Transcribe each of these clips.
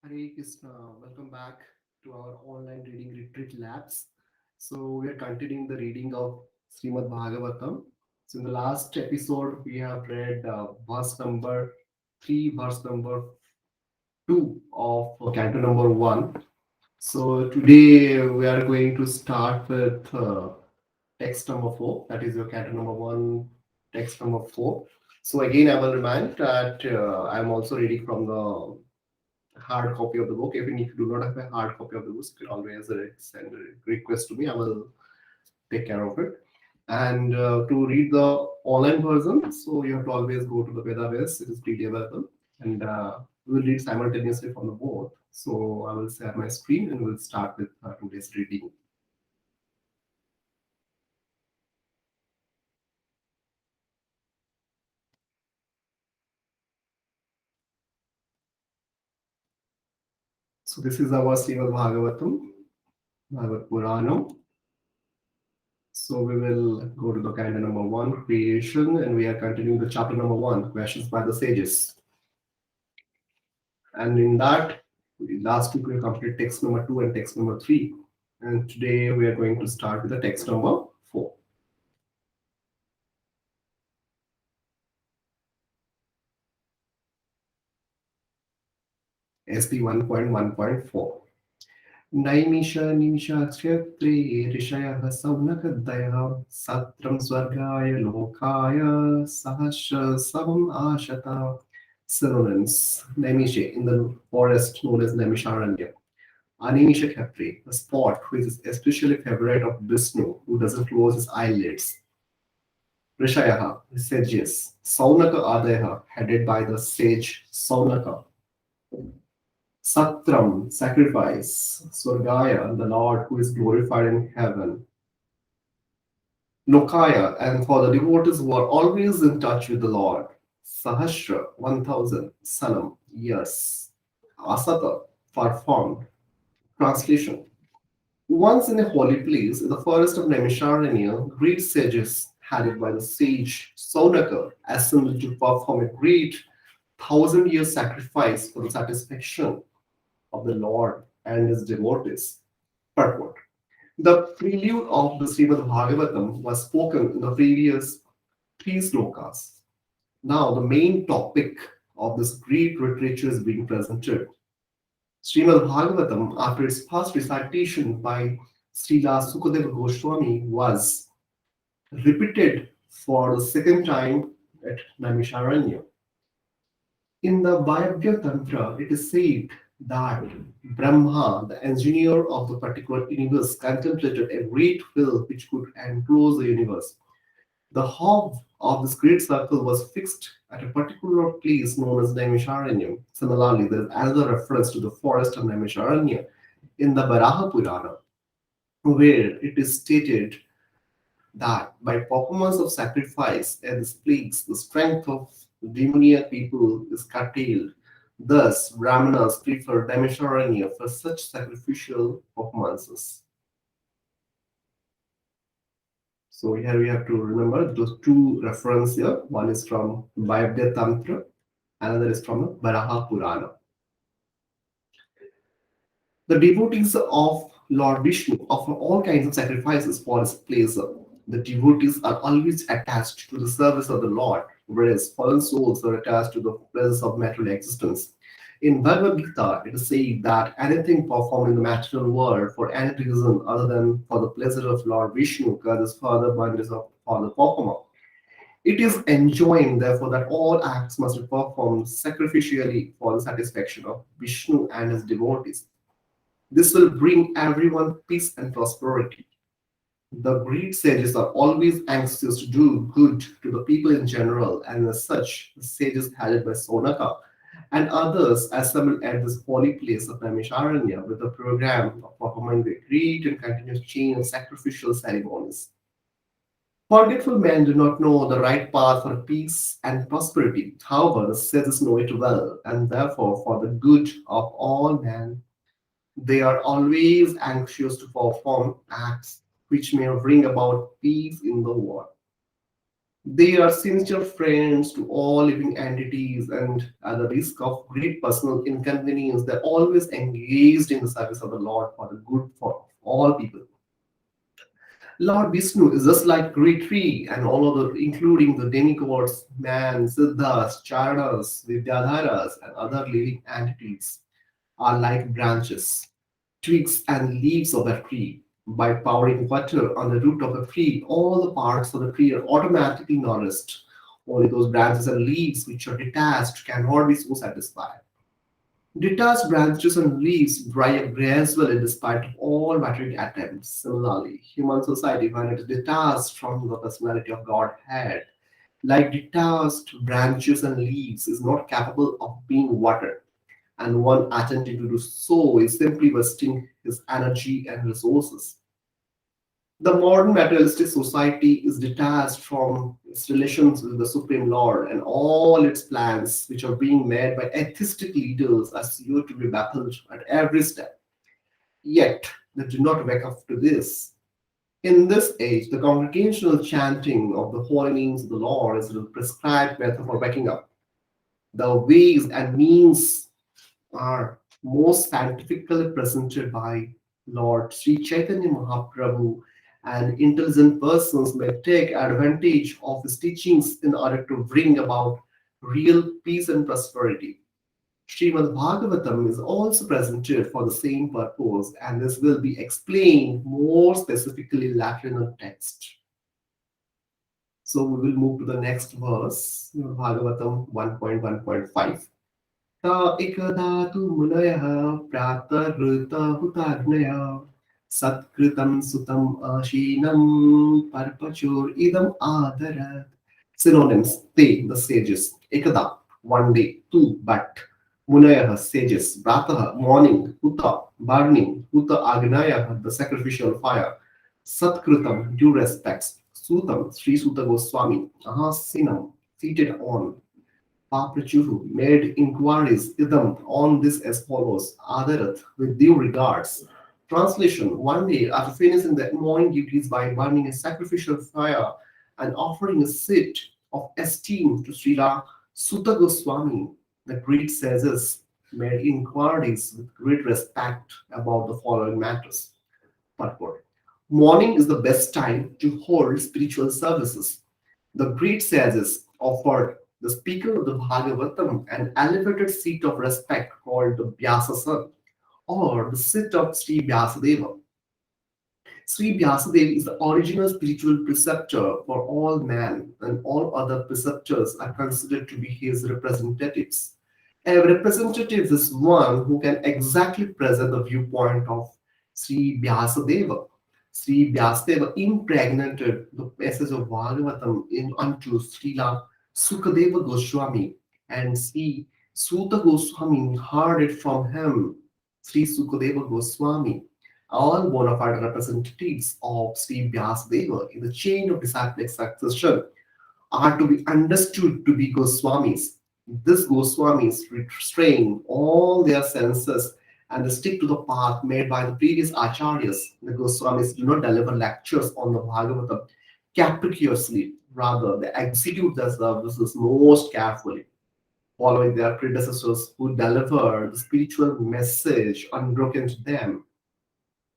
Hare Krishna, welcome back to our online reading retreat labs. So, we are continuing the reading of Srimad Bhagavatam. So, in the last episode, we have read verse number 3, verse number 2 of canto number 1. So, today we are going to start with text number 4, that is your canto number 1, text number 4. So, again, I will remind that I am also reading from the hard copy of the book. Even if you do not have a hard copy of the book, you can always send a request to me. I will take care of it. And to read the online version, so you have to always go to the Vedabase. It is freely available, and we will read simultaneously from the both. So I will share my screen and we'll start with today's reading. So this is our Srimad Bhagavatam, Bhagavad Puranam. So we will go to the canto number 1, creation, and we are continuing the chapter number 1, questions by the sages. And in that, last week we completed text number 2 and text number 3. And today we are going to start with the text number 4. SP 1.1.4. Naimisha Nimisha Kshetri Rishaya Saunakadaya Satram Swargaya Lokaya Sahasra Samam Ashata. Synonyms. Naimisha in the forest known as Naimisharanya. Animisha Khatri, a spot which is especially favorite of Vishnu, who doesn't close his eyelids. Rishayaha, the sages. Saunaka Adayaha, headed by the sage Saunaka. Satram, sacrifice. Swargaya, the Lord who is glorified in heaven. Lokaya, and for the devotees who are always in touch with the Lord. Sahasra, 1000. Sanam, years. Asata, performed. Translation. Once in a holy place, in the forest of Naimisharanya, great sages, headed by the sage Saunaka, assembled to perform a great 1,000-year sacrifice for the satisfaction of the Lord and his devotees. Purport. The prelude of the Srimad Bhagavatam was spoken in the previous three slokas. Now, the main topic of this great literature is being presented. Srimad Bhagavatam, after its first recitation by Srila Sukadeva Goswami, was repeated for the second time at Naimisharanya. In the Vayagya Tantra, it is said that Brahma, the engineer of the particular universe, contemplated a great will which could enclose the universe. The hub of this great circle was fixed at a particular place known as Naimisharanya. Similarly, there is another reference to the forest of Naimisharanya in the Baraha Purana, where it is stated that by performance of sacrifice and this plagues, the strength of demoniac people is curtailed. Thus, Brahmanas prefer Naimisharanya for such sacrificial performances. So here we have to remember those two references here. One is from Vaibhya Tantra, another is from the Baraha Purana. The devotees of Lord Vishnu offer all kinds of sacrifices for his pleasure. The devotees are always attached to the service of the Lord, whereas fallen souls are attached to the pleasures of material existence. In Bhagavad Gita, it is said that anything performed in the material world for any reason other than for the pleasure of Lord Vishnu causes further bondage for the performer. It is enjoined, therefore, that all acts must be performed sacrificially for the satisfaction of Vishnu and his devotees. This will bring everyone peace and prosperity. The great sages are always anxious to do good to the people in general, and as such, the sages headed by Sonaka and others assembled at this holy place of Naimisharanya with a program of performing the great and continuous chain of sacrificial ceremonies. Forgetful men do not know the right path for peace and prosperity. However, the sages know it well, and therefore, for the good of all men, they are always anxious to perform acts which may bring about peace in the world. They are sincere friends to all living entities, and at the risk of great personal inconvenience, they're always engaged in the service of the Lord for the good for all people. Lord Vishnu is just like great tree, and all other, including the demigods, man, siddhas, charanas, vidyadharas, and other living entities, are like branches, twigs, and leaves of a tree. By pouring water on the root of a tree, all the parts of the tree are automatically nourished. Only those branches and leaves which are detached cannot be so satisfied. Detached branches and leaves dry up gracefully despite of all material attempts. Similarly, human society, when it is detached from the personality of Godhead, like detached branches and leaves, is not capable of being watered, and one attempting to do so is simply wasting his energy and resources. The modern materialistic society is detached from its relations with the Supreme Lord, and all its plans, which are being made by atheistic leaders, are sure to be baffled at every step. Yet, they do not wake up to this. In this age, the congregational chanting of the holy names of the Lord is the prescribed method for waking up. The ways and means are most scientifically presented by Lord Sri Chaitanya Mahaprabhu, and intelligent persons may take advantage of his teachings in order to bring about real peace and prosperity. Srimad Bhagavatam is also presented for the same purpose, and this will be explained more specifically later in the text. So we will move to the next verse, Bhagavatam 1.1.5. एकदा तु मुनयः प्रातरुतहुताग्नयः सत्कृतं सुतम् आशीनं परपचोरिदम् आदरत्. Synonyms: they, the sages. Ekada, one day. Tu, but. Munayah, sages. Pratah, morning. Huta, burning. Huta Agnayah, the sacrificial fire. Satkritam, due respects. Sutam, Sri Suta Goswami. Ahasinam, seated on. Paprachuhu made inquiries idam on this as follows: Adarat, with due regards. Translation: one day, after finishing the morning duties by burning a sacrificial fire and offering a seat of esteem to Srila Sutta Goswami, the great sages made inquiries with great respect about the following matters. Purport: morning is the best time to hold spiritual services. The great sages offered the speaker of the Bhagavatam an elevated seat of respect called the Vyasasana, or the seat of Sri Vyasadeva. Sri Vyasadeva is the original spiritual preceptor for all men, and all other preceptors are considered to be his representatives. A representative is one who can exactly present the viewpoint of Sri Vyasadeva. Sri Vyasadeva impregnated the passage of Bhagavatam unto Srila Sukadeva Goswami, and Sri Suta Goswami heard it from him. Sri Sukadeva Goswami, all bona fide representatives of Sri Vyasadeva in the chain of disciplic succession, are to be understood to be Goswamis. These Goswamis restrain all their senses and they stick to the path made by the previous acharyas. The Goswamis do not deliver lectures on the Bhagavatam capriciously, rather, they execute their services most carefully, following their predecessors who delivered the spiritual message unbroken to them.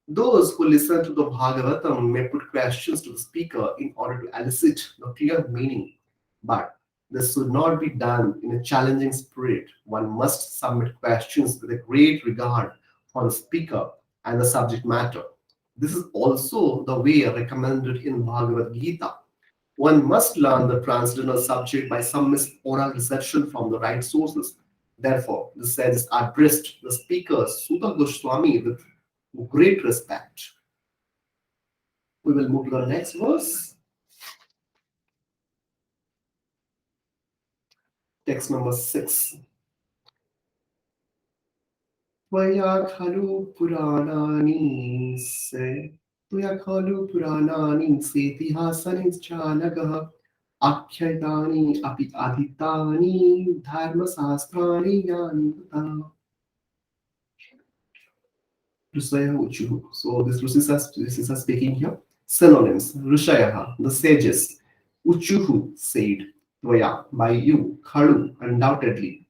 Those who listen to the Bhagavatam may put questions to the speaker in order to elicit the clear meaning, but this should not be done in a challenging spirit. One must submit questions with a great regard for the speaker and the subject matter. This is also the way recommended in Bhagavad Gita. One must learn the transcendental subject by some oral reception from the right sources. Therefore, the sages addressed the speaker Suta Goswami with great respect. We will move to the next verse, text number 6. त्वया खलु पुराणानि से त्वया खलु पुराणानि सेतिहासनि चानकः आख्यातानि अपि अधीतानि धर्मशास्त्राणि यानि तथा. Rishaya Uchuhu. So this is speaking here. Synonyms: Rishaya, the sages. Uchuhu said, Tvaya, by you, Khadu, undoubtedly.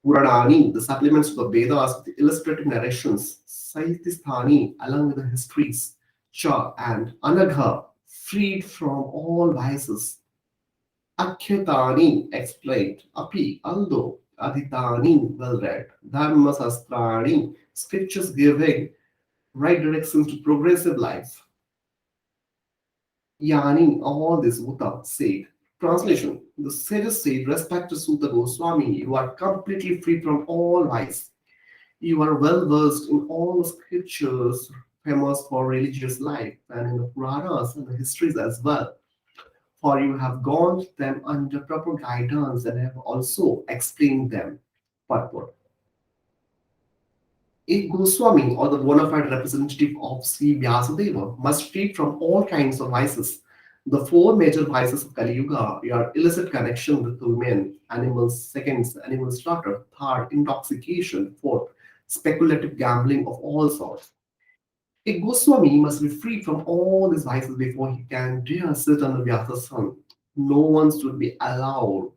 Puranani, the supplements to the Vedas with illustrative narrations, Sahitistani, along with the histories, Cha and Anagha, freed from all vices. Akhyatani explained, Api, although Aditani, well read, Dharma Sastrani, scriptures giving right directions to progressive life. Yani, all this Buddha said. Translation: the sages said, respect to Sutta Goswami, you are completely free from all vice. You are well versed in all the scriptures famous for religious life and in the Puranas and the histories as well. For you have gone to them under proper guidance and have also explained them. Purport. A Goswami or the bona fide representative of Sri Vyasadeva must free from all kinds of vices. The four major vices of Kali Yuga are illicit connection with women, animals, second, animal slaughter, third, intoxication, fourth, speculative gambling of all sorts. A Goswami must be free from all these vices before he can dare sit on the Vyasasan. No one should be allowed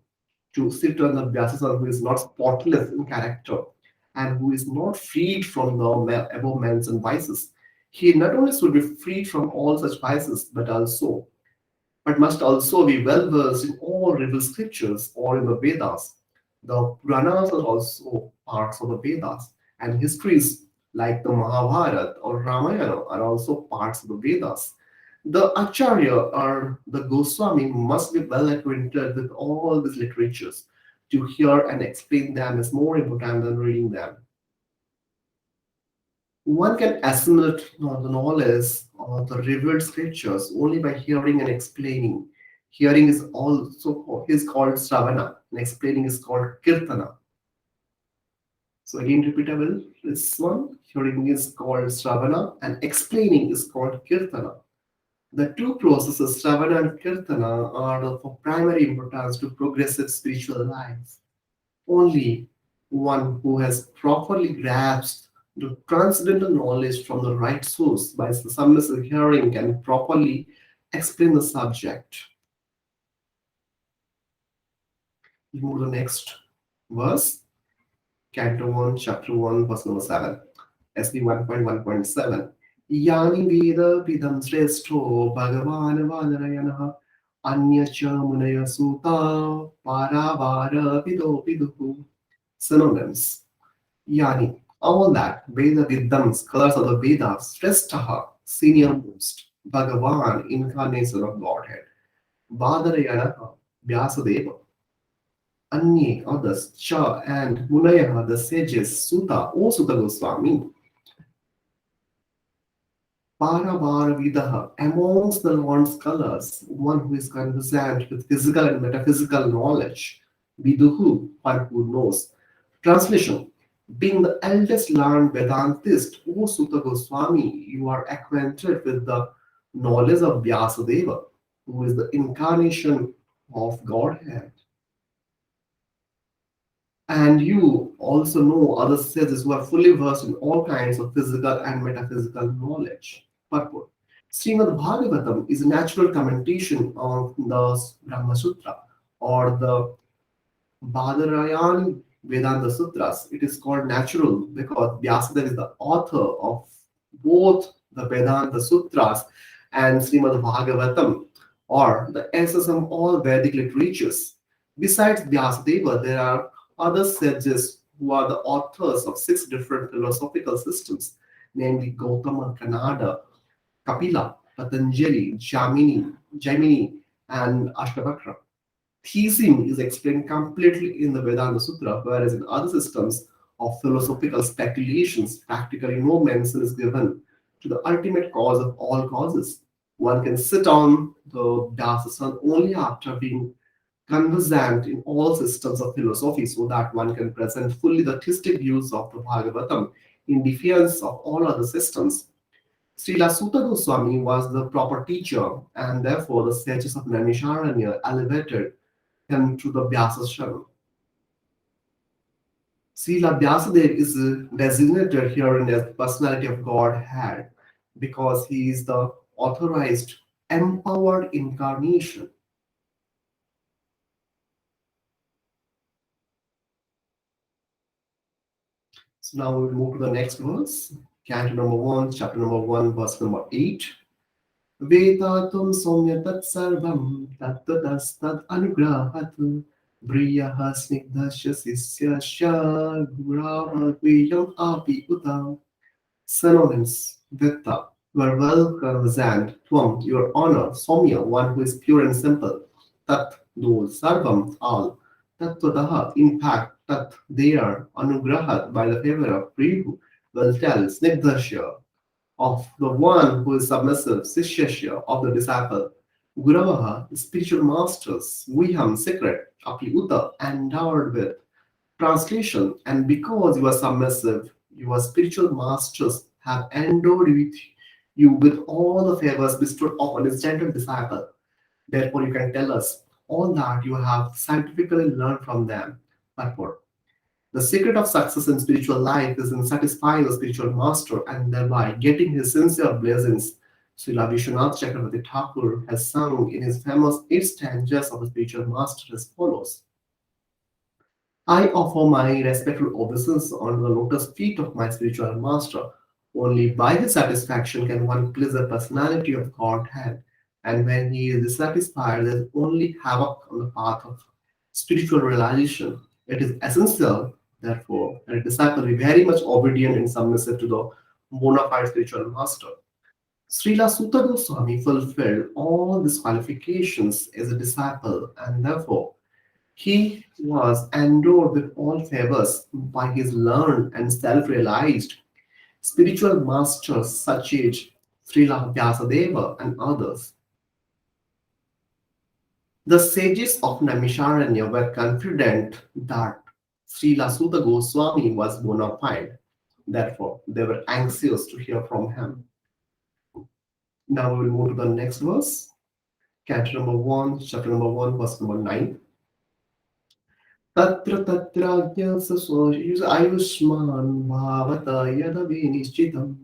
to sit on the Vyasasan who is not spotless in character and who is not freed from the above mentioned vices. He not only should be freed from all such vices, but must also be well versed in all revealed scriptures or in the Vedas. The Puranas are also parts of the Vedas, and histories like the Mahabharata or Ramayana are also parts of the Vedas. The Acharya or the Goswami must be well acquainted with all these literatures. To hear and explain them is more important than reading them. One can assimilate the knowledge of the revered scriptures only by hearing and explaining. Hearing is also is called Sravana, and explaining is called Kirtana. So again, repeatable. This one, hearing is called Sravana, and explaining is called Kirtana. The two processes, Sravana and Kirtana, are of primary importance to progressive spiritual life. Only one who has properly grasped the transcendental knowledge from the right source by submissive hearing can properly explain the subject. We move to the next verse, Canto 1, Chapter 1, verse number 7. SD 1.1.7. Yani Veda Pidam Srestho Bhagavan Vadarayana Anya Cha Munaya Suta Paravara Pido Piduhu. Synonyms. Yani, all that, Veda Viddam, scholars of the Vedas, Shrestaha, senior most, Bhagavan, incarnation of Godhead, Badarayana, Vyasadeva, Anye, others, Cha, and Munaya, the sages, Suta, O Suta Goswami, Paravaravidaha, amongst the learned scholars, one who is conversant with physical and metaphysical knowledge, Viduhu, one who knows. Translation: being the eldest learned Vedantist, O Sutta Goswami, you are acquainted with the knowledge of Vyasadeva, who is the incarnation of Godhead. And you also know other sages who are fully versed in all kinds of physical and metaphysical knowledge. Purport. Srimad Bhagavatam is a natural commentation of the Brahma Sutra or the Badarayani Vedanta Sutras. It is called natural because Vyasadeva is the author of both the Vedanta Sutras and Srimad Bhagavatam, or the essence of all Vedic literatures. Besides Vyasadeva, there are other sages who are the authors of six different philosophical systems, namely Gautama, Kanada, Kapila, Patanjali, Jaimini, and Ashtavakra. Theism is explained completely in the Vedanta Sutra, whereas in other systems of philosophical speculations, practically no mention is given to the ultimate cause of all causes. One can sit on the Vyasa only after being conversant in all systems of philosophy so that one can present fully the theistic views of the Bhagavatam in defense of all other systems. Srila Sutta Goswami was the proper teacher, and therefore the sages of Naimisharanya elevated him to the Vyasashrama. Srila Vyasadeva is designated herein as the personality of Godhead because he is the authorized, empowered incarnation. So now we will move to the next verse. Canto number 1, chapter number 1, verse number 8. Vedatum somya tat sarvam tattadastad anugrahat Briyaha snigdasya sisyasya gurava gviyam api utam. Synonyms: Vitta, you are well represent. Tvam, your honor. Somya, one who is pure and simple. Tat, those. Sarvam, all. Tattvataha, in fact. Tat, there. Anugrahat, by the favor of Pribhu. Will tell. Snigdasya, of the one who is submissive. Sishyasya, of the disciple. Guravaha, spiritual masters. Viham, secret. Api uta, endowed with. Translation: and because you are submissive, your spiritual masters have endowed with you with all the favors bestowed upon his gentle disciple. Therefore, you can tell us all that you have scientifically learned from them. Purport: the secret of success in spiritual life is in satisfying the spiritual master and thereby getting his sincere blessings. Srila Vishwanath Chakravarti Thakur has sung in his famous eight stanzas of the spiritual master as follows. I offer my respectful obeisance on the lotus feet of my spiritual master. Only by his satisfaction can one please the personality of Godhead. And when he is dissatisfied, there is only havoc on the path of spiritual realization. It is essential, therefore, that a disciple be very much obedient and submissive to the bona fide spiritual master. Srila Sutta Goswami fulfilled all these qualifications as a disciple, and therefore he was endowed with all favors by his learned and self-realized spiritual masters such as Srila Vyasadeva and others. The sages of Naimisharanya were confident that Srila Sutta Goswami was bona fide. Therefore, they were anxious to hear from him. Now we will move to the next verse. Canto number 1, chapter number 1, verse number 9. तत्र तत्राज्ञः स आयुष्मान् भावत यदभिनिश्चितम्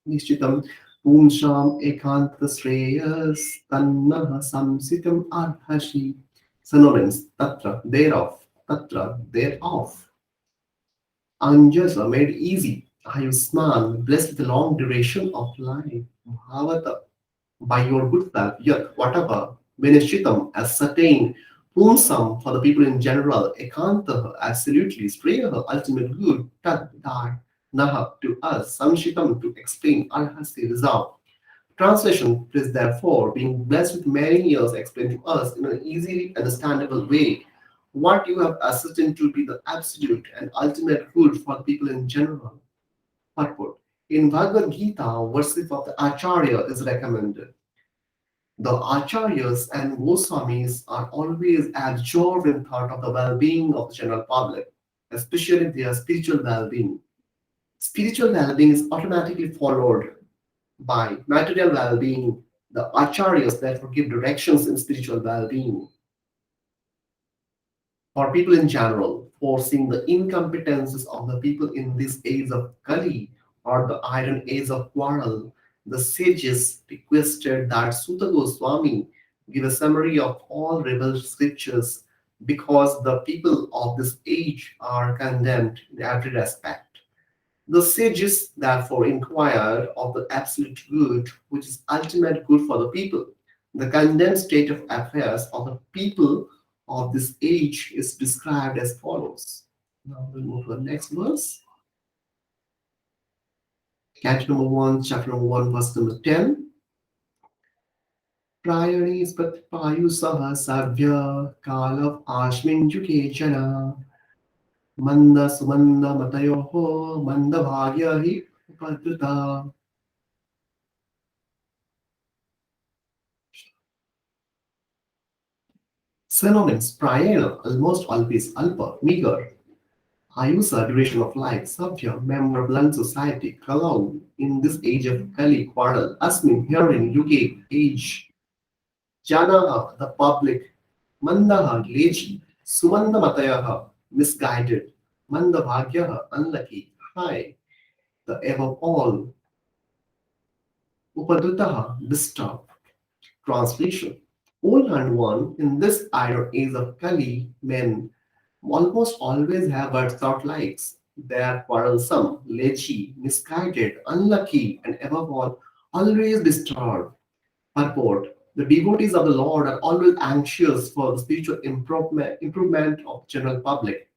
निश्चितं पुंसाम् एकान्तश्रेयस्तन्नः संसितम् अर्हसि. Synonyms: tatra, thereof, tatra, thereof. Anjasa, made easy. Ayusman, blessed with a long duration of life. Bhavata, by your good self, yet whatever, Vinishitam, ascertained, Pumsam, for the people in general, Ekanta, absolutely, Sreya, ultimate good, Tad, that, Naha, to us, Samshitam, to explain, Arhasi, resolve. Translation: please therefore, being blessed with many years, explain to us in an easily understandable way what you have ascertained to be the absolute and ultimate good for people in general. Purport: in Bhagavad Gita, worship of the Acharya is recommended. The acharyas and Goswamis are always absorbed in thought of the well-being of the general public, especially their spiritual well-being. Spiritual well-being is automatically followed by material well-being. The acharyas therefore give directions in spiritual well-being. For people in general, foreseeing the incompetences of the people in this age of Kali or the iron age of quarrel, the sages requested that Sutta Goswami give a summary of all revealed scriptures because the people of this age are condemned in every respect. The sages therefore inquired of the absolute good, which is ultimate good for the people. The condemned state of affairs of the people of this age is described as follows. Now we'll move to the next verse. Canto number 1, chapter number 1, verse number 10. Prayanis Payu Saha Savya Kalav Ashmin Jukechana Manda Sumanda Matayoho Manda Bhagya Hi Upadruta. Synonyms: prayana, almost always, alpa, meager, ayusa, duration of life, sabhya, member of blunt society, kalau, in this age of Kali, quarrel, asmin, herein, yuge, age, janaha, the public, mandaha, lazy, sumanda matayaha, misguided, mandabhagyaha, unlucky, high, the above all, upadutaha, disturbed. Translation: all and one in this iron age of Kali, men almost always have birth out likes. They are quarrelsome, leechy, misguided, unlucky, and above all, always disturbed. Purport: the devotees of the Lord are always anxious for the spiritual improvement of the general public.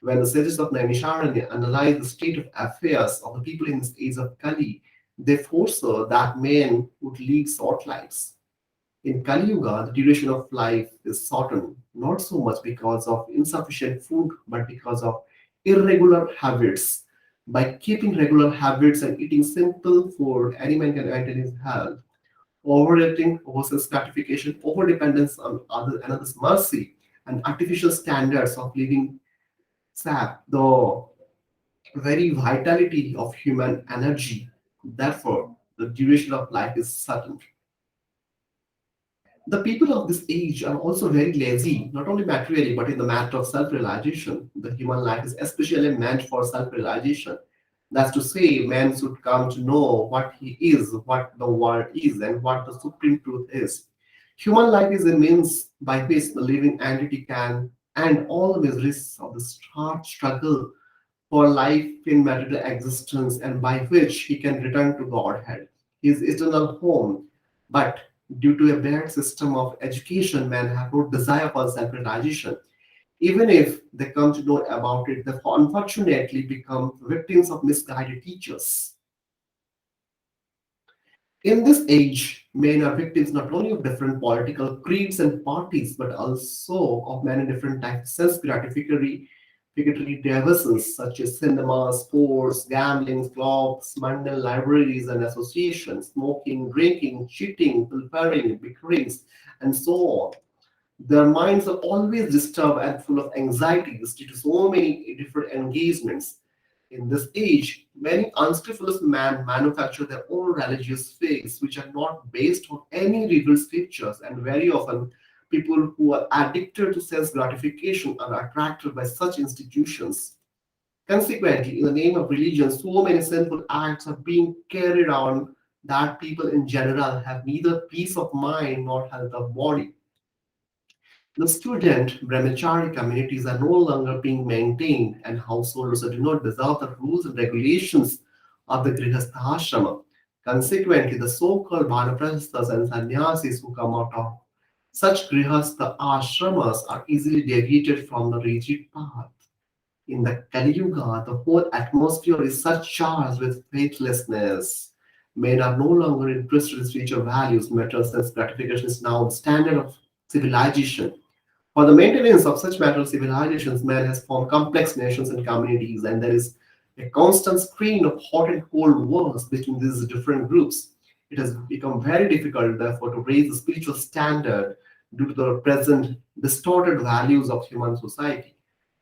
When the sages of Naimisharanya analyze the state of affairs of the people in this age of Kali, they foresaw that men would lead short lives. In Kali Yuga, the duration of life is shortened, not so much because of insufficient food, but because of irregular habits. By keeping regular habits and eating simple food, any man can maintain his health. Overeating versus gratification, overdependence on another's mercy, and artificial standards of living sap the very vitality of human energy. Therefore, the duration of life is certain. The people of this age are also very lazy, not only materially, but in the matter of self realization. The human life is especially meant for self realization. That's to say, man should come to know what he is, what the world is, and what the supreme truth is. Human life is a means by which the living entity can end all the miseries of the struggle for life in material existence, and by which he can return to Godhead, his eternal home. But due to a bad system of education, men have no desire for self-realization. Even if they come to know about it, they unfortunately become victims of misguided teachers. In this age, men are victims not only of different political creeds and parties, but also of many different types of self-gratificatory devices such as cinema, sports, gambling, clubs, mundane libraries and associations, smoking, drinking, cheating, pilfering, bickerings, and so on. Their minds are always disturbed and full of anxieties due to so many different engagements. In this age, many unscrupulous men manufacture their own religious faiths which are not based on any revealed scriptures, and very often people who are addicted to sense gratification are attracted by such institutions. Consequently, in the name of religion, so many sinful acts are being carried on that people in general have neither peace of mind nor health of body. The student brahmachari communities are no longer being maintained, and householders do not deserve the rules and regulations of the Grihastha ashrama. Consequently, the so-called Vanaprasthas and sannyasis who come out of such Grihastha ashramas are easily deviated from the rigid path. In the Kali Yuga, the whole atmosphere is such charged with faithlessness. Men are no longer interested in spiritual values. Material sense gratification is now the standard of civilization. For the maintenance of such material civilizations, man has formed complex nations and communities, and there is a constant screen of hot and cold wars between these different groups. It has become very difficult, therefore, to raise the spiritual standard due to the present distorted values of human society.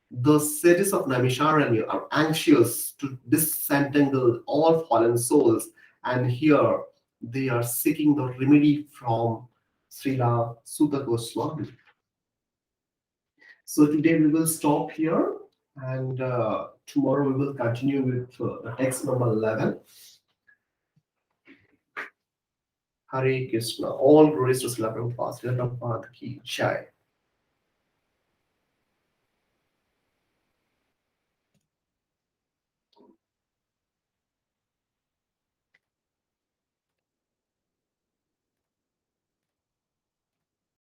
The sages of Naimisharanya are anxious to disentangle all fallen souls, and here they are seeking the remedy from Srila Sutta Goswami. So today we will stop here, and tomorrow we will continue with the text number 11. Hare Krishna. All glories to Srila Prabhupada. Srila Prabhupada ki jai.